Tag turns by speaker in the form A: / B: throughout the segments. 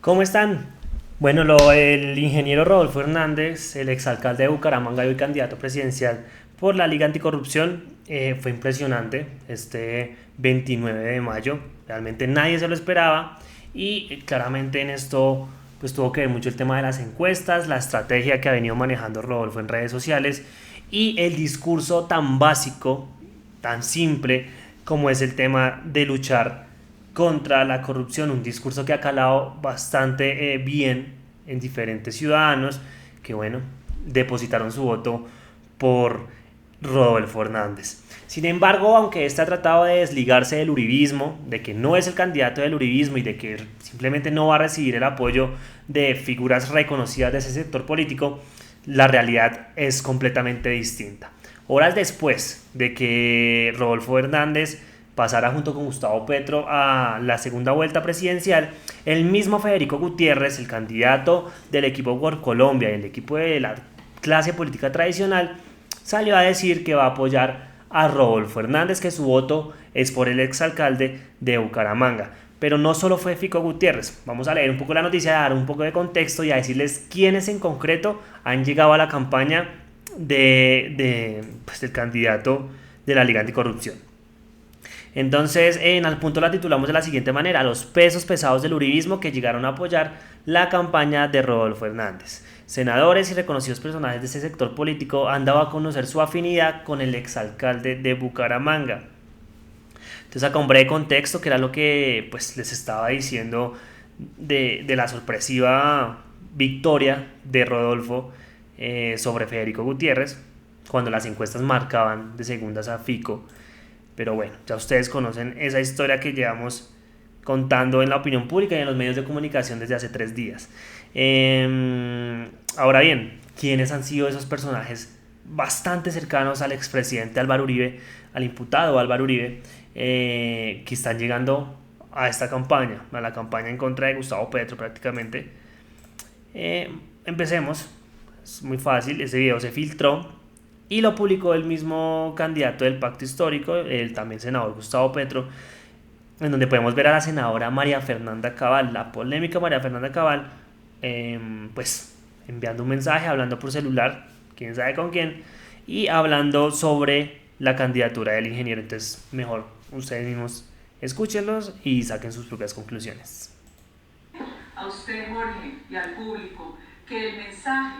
A: ¿Cómo están? Bueno, el ingeniero Rodolfo Hernández, el exalcalde de Bucaramanga y hoy candidato presidencial por la Liga Anticorrupción, fue impresionante este 29 de mayo. Realmente nadie se lo esperaba y claramente en esto pues tuvo que ver mucho el tema de las encuestas, la estrategia que ha venido manejando Rodolfo en redes sociales y el discurso tan básico, tan simple como es el tema de luchar contra la corrupción, un discurso que ha calado bastante bien en diferentes ciudadanos que, bueno, depositaron su voto por Rodolfo Hernández. Sin embargo, aunque este ha tratado de desligarse del uribismo, de que no es el candidato del uribismo y de que simplemente no va a recibir el apoyo de figuras reconocidas de ese sector político, la realidad es completamente distinta. Horas después de que Rodolfo Hernández pasara junto con Gustavo Petro a la segunda vuelta presidencial, el mismo Federico Gutiérrez, el candidato del equipo por Colombia y el equipo de la clase política tradicional, salió a decir que va a apoyar a Rodolfo Hernández, que su voto es por el exalcalde de Bucaramanga. Pero no solo fue Fico Gutiérrez. Vamos a leer un poco la noticia, a dar un poco de contexto y a decirles quiénes en concreto han llegado a la campaña del candidato de la Liga Anticorrupción. Entonces, en Al Punto la titulamos de la siguiente manera: los pesos pesados del uribismo que llegaron a apoyar la campaña de Rodolfo Hernández. Senadores y reconocidos personajes de este sector político han dado a conocer su afinidad con el exalcalde de Bucaramanga. Entonces, acá un breve contexto, que era lo que pues, les estaba diciendo de la sorpresiva victoria de Rodolfo sobre Federico Gutiérrez, cuando las encuestas marcaban de segundas a Fico. Pero bueno, ya ustedes conocen esa historia que llevamos contando en la opinión pública y en los medios de comunicación desde hace 3 días. Ahora bien, ¿quiénes han sido esos personajes bastante cercanos al expresidente Álvaro Uribe, al imputado Álvaro Uribe, que están llegando a esta campaña, a la campaña en contra de Gustavo Petro prácticamente? Empecemos, es muy fácil, ese video se filtró y lo publicó el mismo candidato del pacto histórico, el también senador Gustavo Petro, en donde podemos ver a la senadora María Fernanda Cabal, la polémica María Fernanda Cabal, pues enviando un mensaje, hablando por celular, quién sabe con quién, y hablando sobre la candidatura del ingeniero. Entonces, mejor ustedes mismos escúchenlos y saquen sus propias conclusiones.
B: A usted, Jorge, y al público, que el mensaje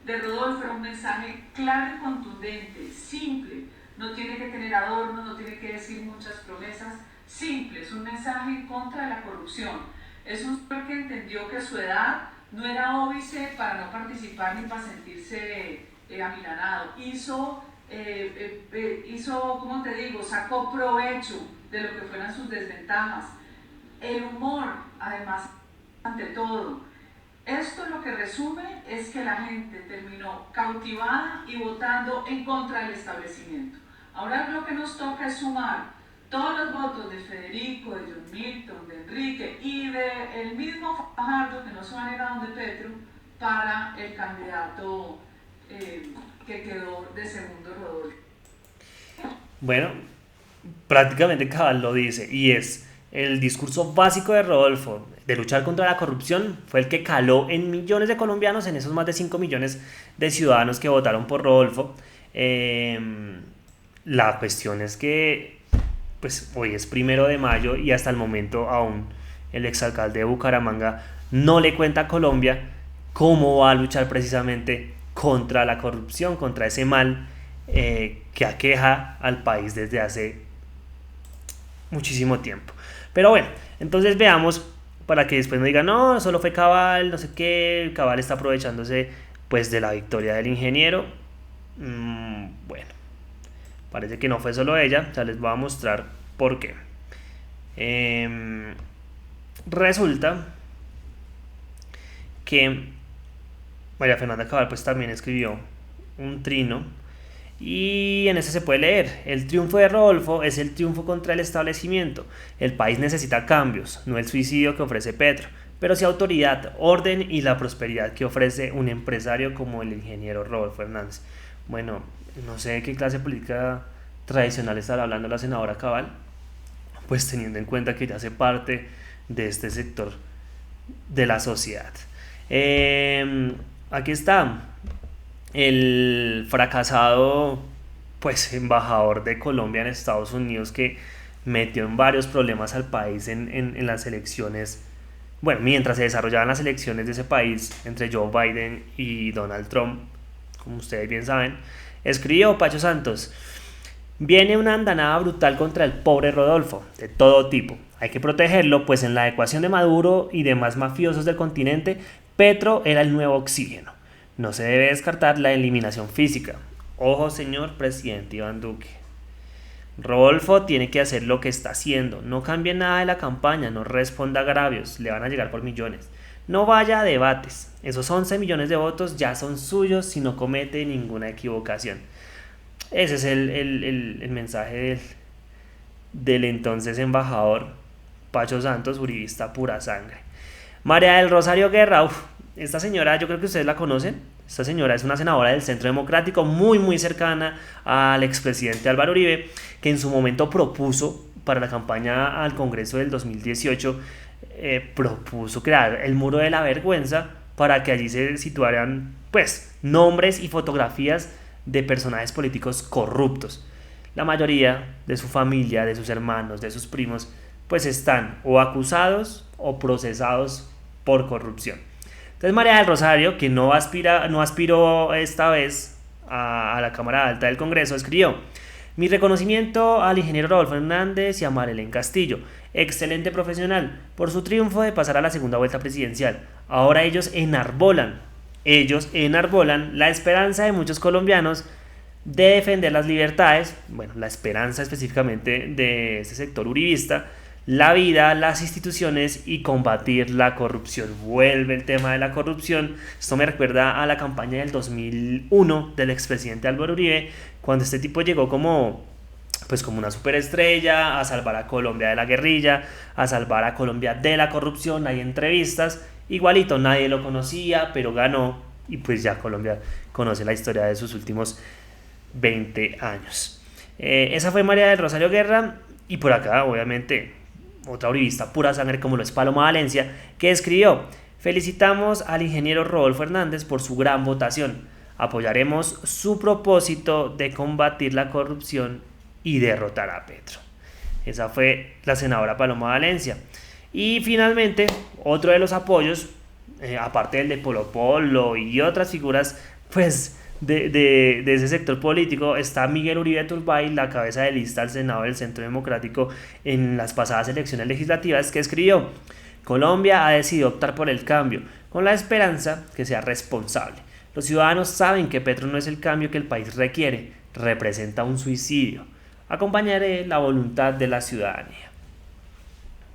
B: de Rodolfo era un mensaje claro y contundente, simple, no tiene que tener adornos, no tiene que decir muchas promesas, simple, es un mensaje en contra de la corrupción. Es un señor que entendió que su edad no era óbice para no participar ni para sentirse amilanado. Hizo, ¿cómo te digo? Sacó provecho de lo que fueran sus desventajas. El humor, además, ante todo. Esto lo que resume es que la gente terminó cautivada y votando en contra del establecimiento. Ahora lo que nos toca es sumar todos los votos de Federico, de John Milton, de Enrique y del mismo Fajardo, que no se va a negar donde Petro, para el candidato que quedó de segundo Rodolfo.
A: Bueno, prácticamente Cabal lo dice, y es el discurso básico de Rodolfo de luchar contra la corrupción fue el que caló en millones de colombianos, en esos más de 5 millones de ciudadanos que votaron por Rodolfo. Eh, la cuestión es que pues hoy es 1 de mayo y hasta el momento aún el exalcalde de Bucaramanga no le cuenta a Colombia cómo va a luchar precisamente contra la corrupción, contra ese mal que aqueja al país desde hace muchísimo tiempo. Pero bueno, entonces veamos, para que después no digan, no, solo fue Cabal, no sé qué, Cabal está aprovechándose pues de la victoria del ingeniero. Bueno, parece que no fue solo ella, ya les voy a mostrar por qué. Resulta que María Fernanda Cabal pues también escribió un trino y en ese se puede leer: el triunfo de Rodolfo es el triunfo contra el establecimiento. El país necesita cambios, no el suicidio que ofrece Petro, pero sí autoridad, orden y la prosperidad que ofrece un empresario como el ingeniero Rodolfo Hernández. Bueno, no sé de qué clase política tradicional estará hablando la senadora Cabal, pues teniendo en cuenta que ya hace parte de este sector de la sociedad. Aquí está el fracasado pues embajador de Colombia en Estados Unidos, que metió en varios problemas al país en las elecciones, bueno, mientras se desarrollaban las elecciones de ese país entre Joe Biden y Donald Trump, como ustedes bien saben. Escribió Pacho Santos: viene una andanada brutal contra el pobre Rodolfo, de todo tipo. Hay que protegerlo, pues en la ecuación de Maduro y demás mafiosos del continente, Petro era el nuevo oxígeno. No se debe descartar la eliminación física. Ojo, señor presidente Iván Duque. Rodolfo tiene que hacer lo que está haciendo. No cambie nada de la campaña, no responda a agravios, le van a llegar por millones. No vaya a debates. Esos 11 millones de votos ya son suyos si no comete ninguna equivocación. Ese es el mensaje del entonces embajador Pacho Santos, uribista pura sangre. María del Rosario Guerra, esta señora yo creo que ustedes la conocen. Esta señora es una senadora del Centro Democrático muy cercana al expresidente Álvaro Uribe, que en su momento propuso para la campaña al Congreso del 2018, propuso crear el Muro de la Vergüenza para que allí se situaran pues nombres y fotografías de personajes políticos corruptos. La mayoría de su familia, de sus hermanos, de sus primos, pues están o acusados o procesados por corrupción. Entonces María del Rosario, que no aspiró esta vez a la Cámara Alta del Congreso, escribió: mi reconocimiento al ingeniero Rodolfo Hernández y a Marilén Castillo, excelente profesional, por su triunfo de pasar a la segunda vuelta presidencial. Ahora ellos enarbolan la esperanza de muchos colombianos de defender las libertades, bueno, la esperanza específicamente de este sector uribista, la vida, las instituciones y combatir la corrupción. Vuelve el tema de la corrupción. Esto me recuerda a la campaña del 2001 del expresidente Álvaro Uribe, cuando este tipo llegó como una superestrella a salvar a Colombia de la guerrilla, a salvar a Colombia de la corrupción. Hay entrevistas, igualito, nadie lo conocía, pero ganó, y pues ya Colombia conoce la historia de sus últimos 20 años. Esa fue María del Rosario Guerra. Y por acá, obviamente, otra uribista pura sangre como lo es Paloma Valencia, que escribió: felicitamos al ingeniero Rodolfo Hernández por su gran votación. Apoyaremos su propósito de combatir la corrupción y derrotar a Petro. Esa fue la senadora Paloma Valencia. Y finalmente, otro de los apoyos, aparte del de Polo Polo y otras figuras, pues de ese sector político, está Miguel Uribe Turbay, la cabeza de lista al Senado del Centro Democrático en las pasadas elecciones legislativas, que escribió: Colombia ha decidido optar por el cambio, con la esperanza que sea responsable. Los ciudadanos saben que Petro no es el cambio que el país requiere, representa un suicidio. Acompañaré la voluntad de la ciudadanía.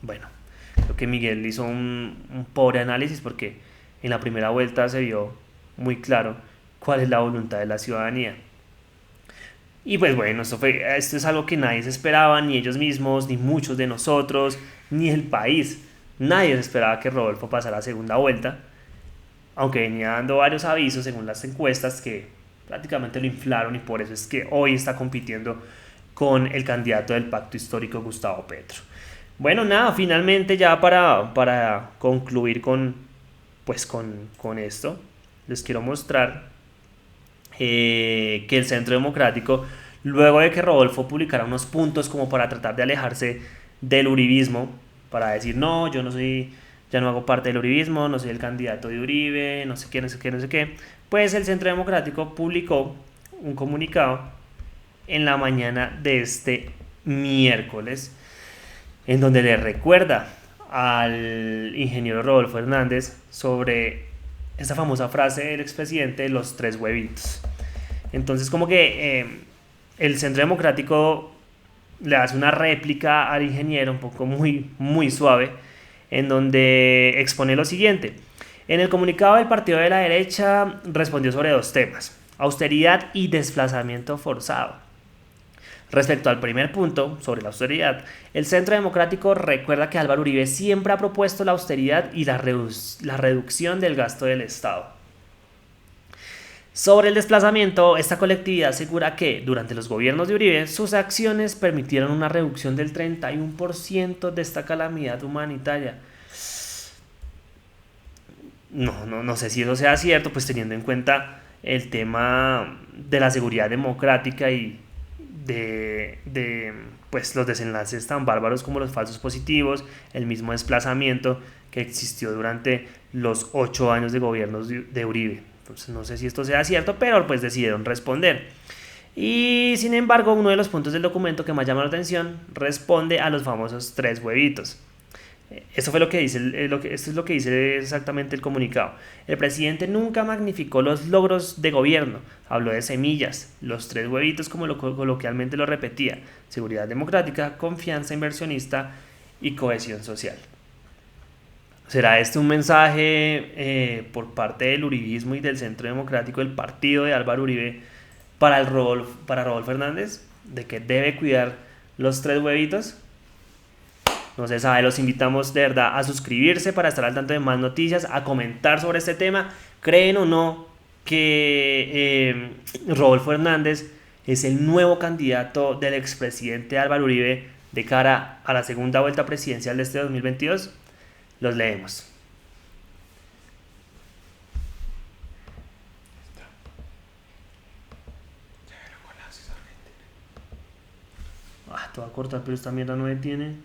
A: Bueno, creo que Miguel hizo un pobre análisis, porque en la primera vuelta se vio muy claro cuál es la voluntad de la ciudadanía. Y pues bueno, esto es algo que nadie se esperaba, ni ellos mismos, ni muchos de nosotros, ni el país. Nadie se esperaba que Rodolfo pasara a segunda vuelta, aunque venía dando varios avisos según las encuestas que prácticamente lo inflaron, y por eso es que hoy está compitiendo con el candidato del pacto histórico, Gustavo Petro. Bueno, nada, finalmente ya para concluir con esto, les quiero mostrar que el Centro Democrático, luego de que Rodolfo publicara unos puntos como para tratar de alejarse del uribismo, para decir: no, yo no soy, ya no hago parte del uribismo, no soy el candidato de Uribe, no sé qué, pues el Centro Democrático publicó un comunicado en la mañana de este miércoles, en donde le recuerda al ingeniero Rodolfo Hernández sobre esta famosa frase del expresidente: los 3 huevitos. Entonces, como que el Centro Democrático le hace una réplica al ingeniero, un poco muy suave, en donde expone lo siguiente: en el comunicado del partido de la derecha respondió sobre 2 temas: austeridad y desplazamiento forzado. Respecto al primer punto, sobre la austeridad, el Centro Democrático recuerda que Álvaro Uribe siempre ha propuesto la austeridad y la reducción del gasto del Estado. Sobre el desplazamiento, esta colectividad asegura que, durante los gobiernos de Uribe, sus acciones permitieron una reducción del 31% de esta calamidad humanitaria. no sé si eso sea cierto, pues teniendo en cuenta el tema de la seguridad democrática y de pues los desenlaces tan bárbaros como los falsos positivos, el mismo desplazamiento que existió durante los 8 años de gobierno de Uribe. Entonces no sé si esto sea cierto, pero pues decidieron responder. Y sin embargo, uno de los puntos del documento que más llama la atención responde a los famosos tres huevitos. Esto fue lo que dice, esto es lo que dice exactamente el comunicado. El presidente nunca magnificó los logros de gobierno, habló de semillas, los tres huevitos como coloquialmente lo repetía, seguridad democrática, confianza inversionista y cohesión social. ¿Será este un mensaje por parte del uribismo y del Centro Democrático del partido de Álvaro Uribe para Rodolfo Hernández? ¿De que debe cuidar los tres huevitos? No se sabe, los invitamos de verdad a suscribirse para estar al tanto de más noticias, a comentar sobre este tema. ¿Creen o no que Rodolfo Hernández es el nuevo candidato del expresidente Álvaro Uribe de cara a la segunda vuelta presidencial de este 2022? Los leemos. Te voy a cortar, pero esta mierda no detiene.